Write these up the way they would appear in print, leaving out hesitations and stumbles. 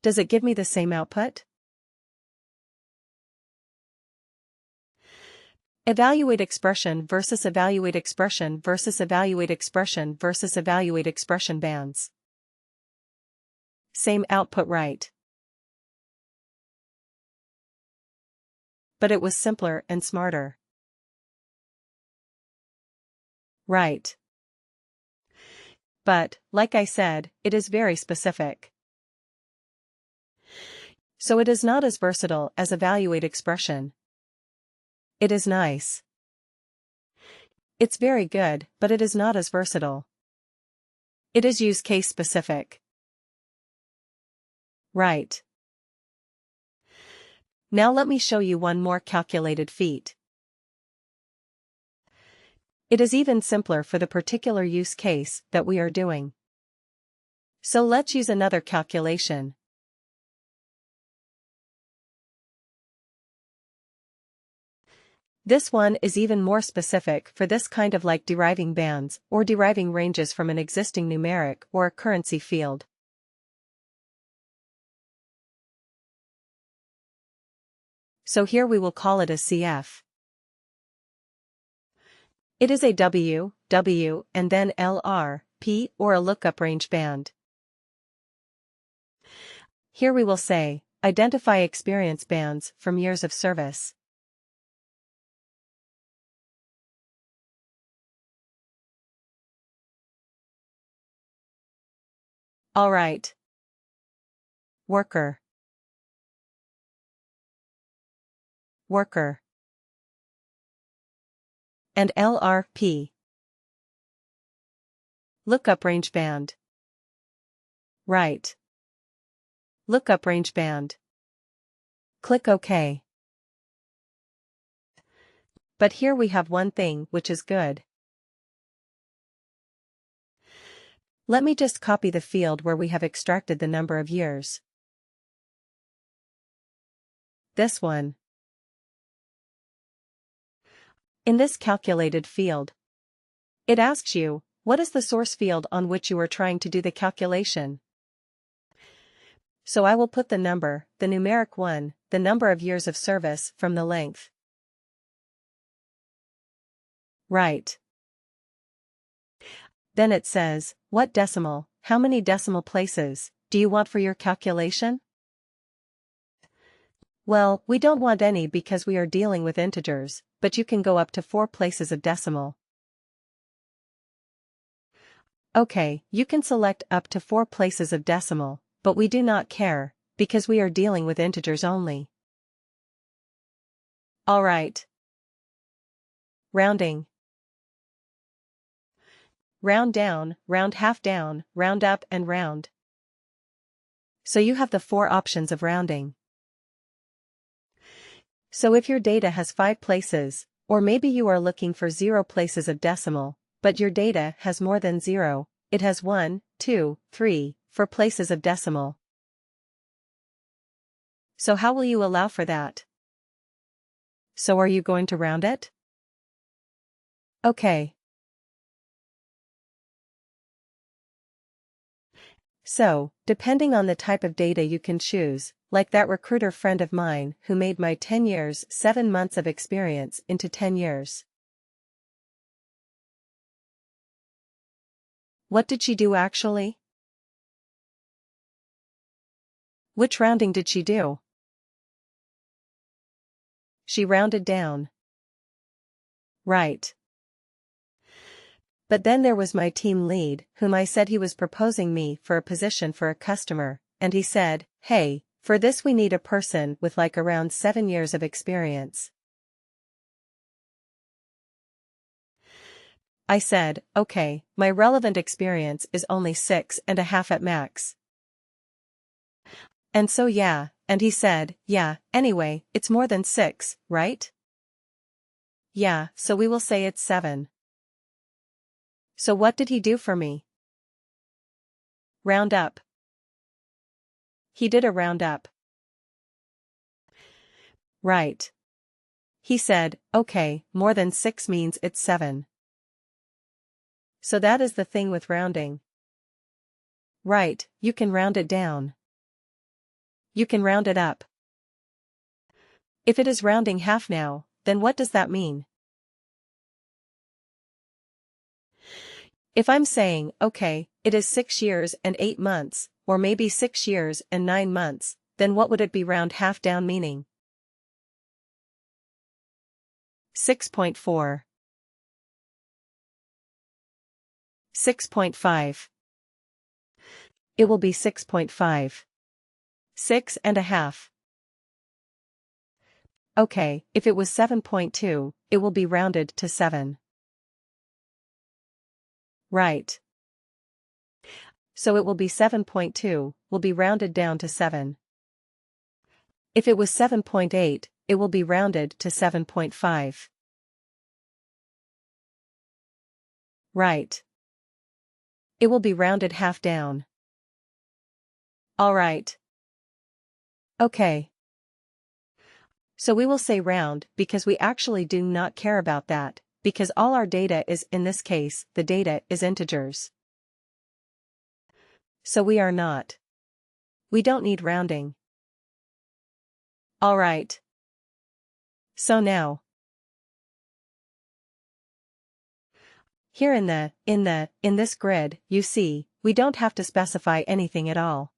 Does it give me the same output? Evaluate expression versus evaluate expression versus evaluate expression versus evaluate expression bands. Same output, right? But it was simpler and smarter. Right. But, like I said, it is very specific. So it is not as versatile as evaluate expression. It is nice. It's very good, but it is not as versatile. It is use case specific. Right. Now let me show you one more calculated feat. It is even simpler for the particular use case that we are doing. So let's use another calculation. This one is even more specific for this kind of like deriving bands or deriving ranges from an existing numeric or a currency field. So here we will call it a CF. It is a W, W, and then LR, P, or a lookup range band. Here we will say, identify experience bands from years of service. Alright. Worker. Worker. And LRP. Lookup range band. Right. Lookup range band. Click OK. But here we have one thing which is good. Let me just copy the field where we have extracted the number of years. This one. In this calculated field, it asks you, what is the source field on which you are trying to do the calculation? So I will put the number, the numeric one, the number of years of service from the length. Right. Then it says, what decimal, how many decimal places, do you want for your calculation? Well, we don't want any because we are dealing with integers, but you can go up to 4 places of decimal. Okay, you can select up to 4 places of decimal, but we do not care, because we are dealing with integers only. Alright. Rounding. Round down, round half down, round up and round. So you have the 4 options of rounding. So if your data has 5 places, or maybe you are looking for 0 places of decimal, but your data has more than 0, it has 1, 2, 3, 4 places of decimal. So how will you allow for that? So are you going to round it? Okay. So, depending on the type of data you can choose, like that recruiter friend of mine who made my 10 years, 7 months of experience into 10 years. What did she do actually? Which rounding did she do? She rounded down. Right. But then there was my team lead, whom I said he was proposing me for a position for a customer, and he said, hey, for this we need a person with like around 7 years of experience. I said, okay, my relevant experience is only 6.5 at max. And so yeah, and he said, yeah, anyway, it's more than 6, right? Yeah, so we will say it's 7. So what did he do for me? Round up. He did a round up. Right. He said, okay, more than 6 means it's 7. So that is the thing with rounding. Right, you can round it down. you can round it up. If it is rounding half now, then what does that mean? If I'm saying, okay, it is 6 years and 8 months, or maybe 6 years and 9 months, then what would it be round half down meaning? 6.4. 6.5. It will be 6.5. 6.5. Okay, if it was 7.2, it will be rounded to 7. Right. So it will be 7.2, will be rounded down to 7. If it was 7.8, it will be rounded to 7.5. Right. It will be rounded half down. Alright. Okay. So we will say round because we actually do not care about that, because all our data is, in this case, the data is integers. So we are not. We don't need rounding. Alright. So now. Here in this grid, you see, we don't have to specify anything at all.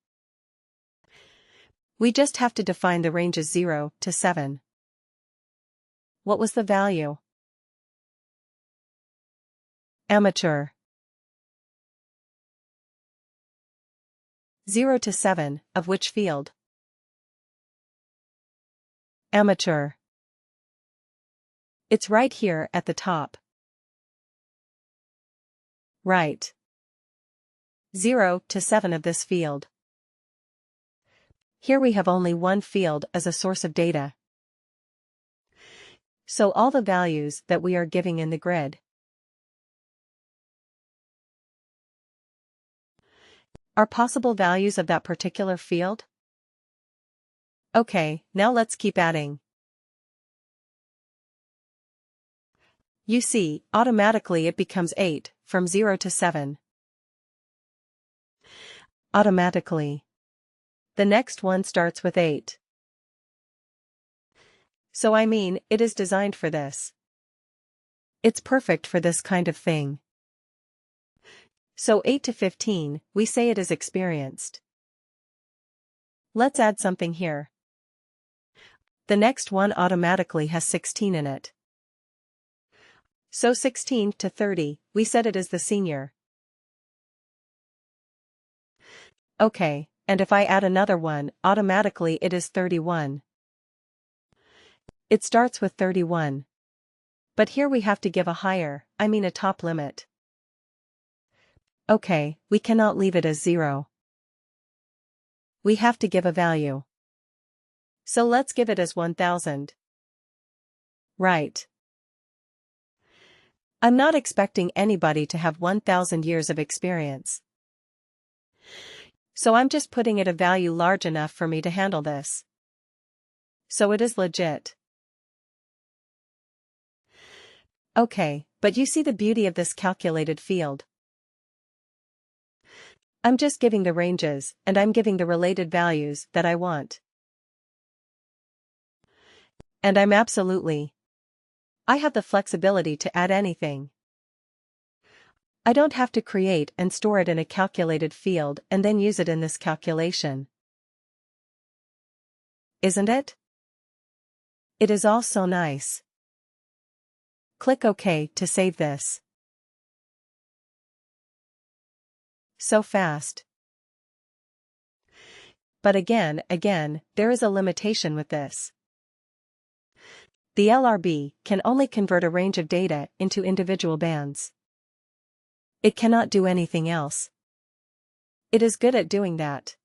We just have to define the ranges 0 to 7. What was the value? Amateur. 0 to 7, of which field? Amateur. It's right here at the top. Right. 0 to 7 of this field. Here we have only one field as a source of data. So all the values that we are giving in the grid are possible values of that particular field? Okay, now let's keep adding. You see, automatically it becomes 8, from 0 to 7. Automatically. The next one starts with 8. So I mean, it is designed for this. It's perfect for this kind of thing. So 8 to 15, we say it is experienced. Let's add something here. The next one automatically has 16 in it. So 16 to 30, we said it is the senior. Okay, and if I add another one, automatically it is 31. It starts with 31. But here we have to give a higher, a top limit. Okay, we cannot leave it as 0. We have to give a value. So let's give it as 1000. Right. I'm not expecting anybody to have 1000 years of experience. So I'm just putting it a value large enough for me to handle this. So it is legit. Okay, but you see the beauty of this calculated field. I'm just giving the ranges, and I'm giving the related values that I want. And I have the flexibility to add anything. I don't have to create and store it in a calculated field and then use it in this calculation. Isn't it? It is all so nice. Click OK to save this. So fast. But again, there is a limitation with this. The LRB can only convert a range of data into individual bands. It cannot do anything else. It is good at doing that.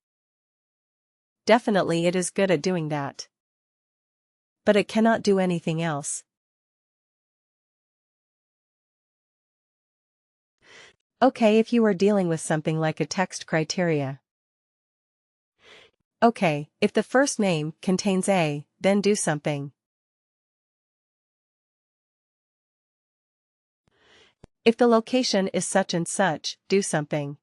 Definitely it is good at doing that. But it cannot do anything else. Okay, if you are dealing with something like a text criteria. Okay, if the first name contains A, then do something. If the location is such and such, do something.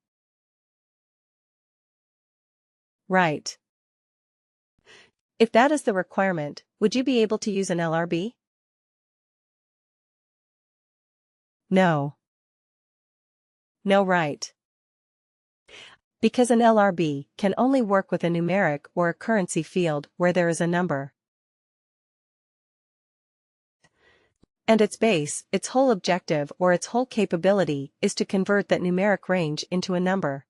Right. If that is the requirement, would you be able to use an LRB? No. No, right. Because an LRB can only work with a numeric or a currency field where there is a number. And its base, its whole objective or its whole capability is to convert that numeric range into a number.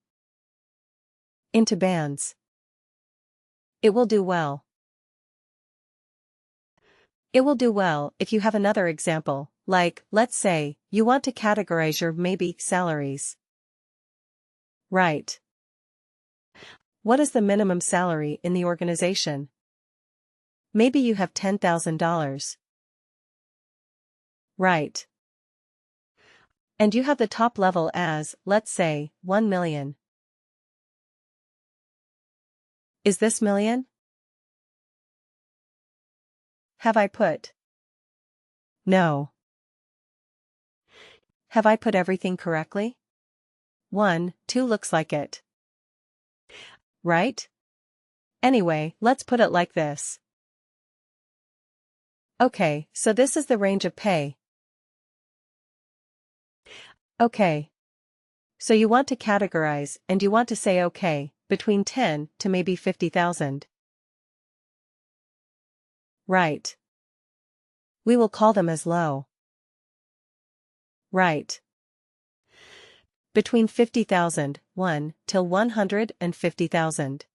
Into bands. It will do well. It will do well if you have another example, like, let's say, you want to categorize your maybe salaries. Right. What is the minimum salary in the organization? Maybe you have $10,000. Right. And you have the top level as, let's say, 1 million. Is this million? Have I put? No. Have I put everything correctly? 1, 2 looks like it. Right? Anyway, let's put it like this. Okay, so this is the range of pay. Okay. So you want to categorize and you want to say okay, between 10 to maybe 50,000. Right. We will call them as low. Right. Between 50,000, 1, till 150,000.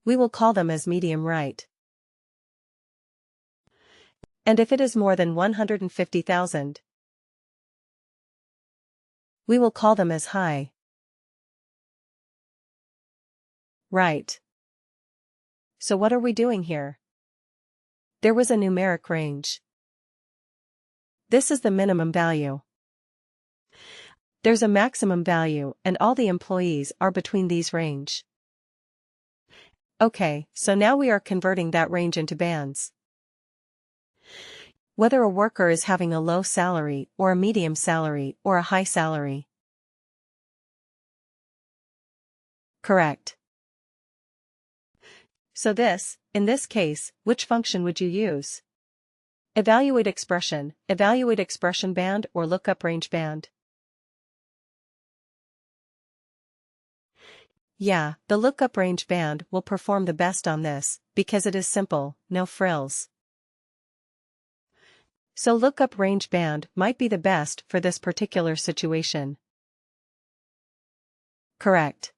We will call them as medium right. And if it is more than 150,000, we will call them as high. Right. So what are we doing here? There was a numeric range. This is the minimum value. There's a maximum value and all the employees are between these range. Okay, so now we are converting that range into bands. Whether a worker is having a low salary or a medium salary or a high salary. Correct. So in this case, which function would you use? Evaluate expression band or lookup range band. Yeah, the lookup range band will perform the best on this, because it is simple, no frills. So lookup range band might be the best for this particular situation. Correct.